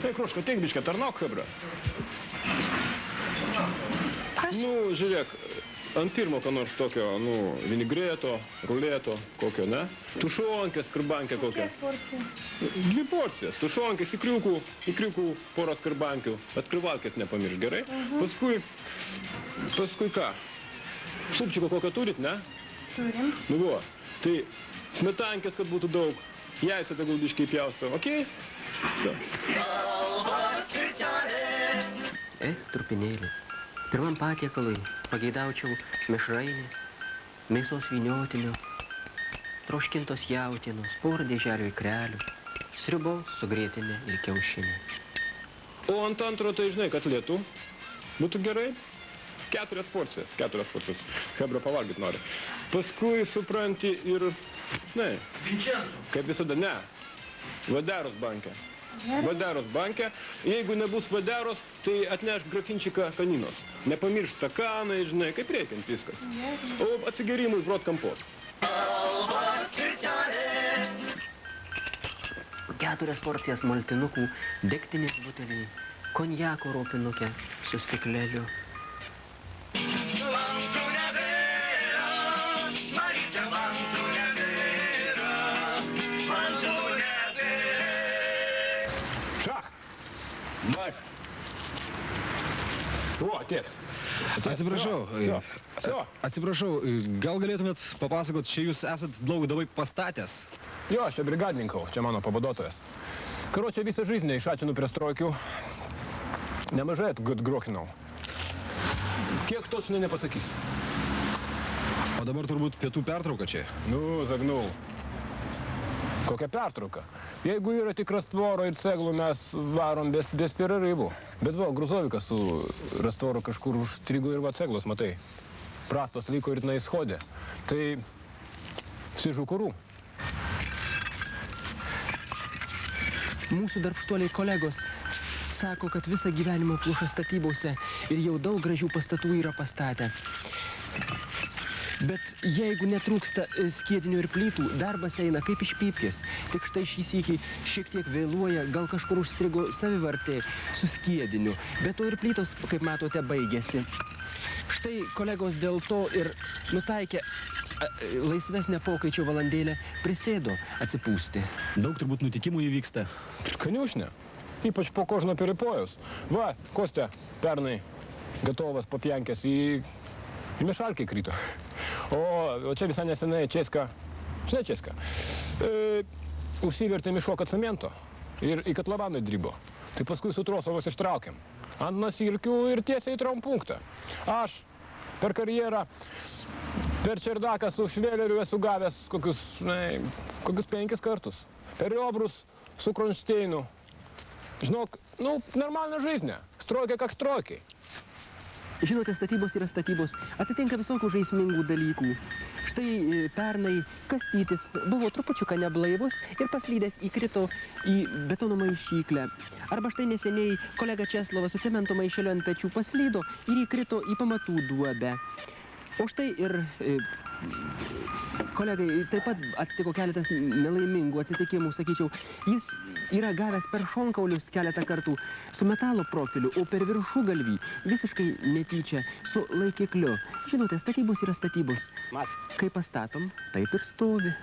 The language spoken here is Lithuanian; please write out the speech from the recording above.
Tai, Kruška, teik biškę, tarnauk, hebra. Nu, žiūrėk, ant pirmo ką nors tokio, vinigreto, ruleto, kokio, ne? Tušonkės, skrbankė kokia. Kiek porcijų? 2 porcijas. Tušonkės, ikriukų poros skrbankių. Atkrivalkės nepamirš, gerai? Paskui ką? Supčiko kokią turit, ne? Turim. Nu, vo. Tai smetankės, kad būtų daug. Jaisą tegul biškai pjausto, okei? Trupinėlį. Pirmam patiekalui pageidaučiau mišrainės, mėsos vyniotinio, troškintos jautienos, porą dėželių ikrelių, sriubos su grietinė ir kiaušinė. O ant antro, tai žinai, kad lietų. Būtų gerai. 4 porcijas. Hebra pavalgyt nori. Paskui supranti ir, ne, kaip visada, ne, Vaderos banke. Vaderos banke. Jeigu nebus Vaderos, tai atnešk grafinčiką kaninos. Nepamirš stakanai, žinai, kaip reikiant viskas. O atsigerimui brot kampot. 4 porcijas maltinukų, degtinės buteliai, konjako ropinukė su stikleliu. Vai. O, atės. Atsiprašau, gal galėtumėt papasakot, čia jūs esat daug pastatęs? Jo, aš čia brigadininkau, čia mano pavaduotojas. Karočią visą žaidinę išačinu prie strojkių. Nemažai atgrochinau. Kiek točnai nepasakysiu. O dabar turbūt pietų pertrauka čia. Nu, zagnau. Kokia pertrauka? Jeigu yra tik rastvoro ir ceglų, mes varom bez perarybų. Bet va, Gruzovikas su rastvoro kažkur užstrigo ir va ceglos, matai. Prastos liko ir na įschodė. Tai sižu kurų. Mūsų darbštuoliai kolegos sako, kad visą gyvenimą pluša statybose ir jau daug gražių pastatų yra pastatę. Bet jeigu netrūksta skiedinių ir plytų, darbas eina kaip iš pypkės. Tik štai šį sykį šiek tiek vėluoja, gal kažkur užstrigo savivartė su skiediniu. Bet to ir plytos, kaip matote, baigėsi. Štai kolegos dėl to ir nutaikė laisvesnę pokaičio valandėlę, prisėdo atsipūsti. Daug turbūt nutikimų įvyksta. Kaniušnė, ypač po kožno peripojus. Va, Kostė, pernai gatovas papjankės į mišalkį krito. O čia visai nesenai Česka, užsivertė miško cemento ir į katlavaną dribo. Tai paskui su trosovos ištraukėm. Ant Nasilkių ir tiesiai į traumpunktą. Aš per karjerą, per Čerdaką su Šveleriu esu gavęs kokius 5 kartus. Per Riobrus su Kronšteinu. Žinok, normalna žaizdinė. Strojkė kak strojkiai. Žinote, statybos yra statybos, atitinka visokių žaismingų dalykų. Štai pernai Kastytis buvo trupučiuką neblaivus ir paslydęs įkrito į betono maišyklę. Arba štai neseniai kolega Česlovas su cemento maišeliu ant pečių paslydo ir įkrito į pamatų duobę. O štai ir kolegai taip pat atsitiko keletas nelaimingų atsitikimų, sakyčiau. Jis yra gavęs per šonkaulius keletą kartų su metalo profiliu, o per viršugalvį visiškai netyčia su laikikliu. Žinote, statybos yra statybos. Kai pastatom, taip ir stovi.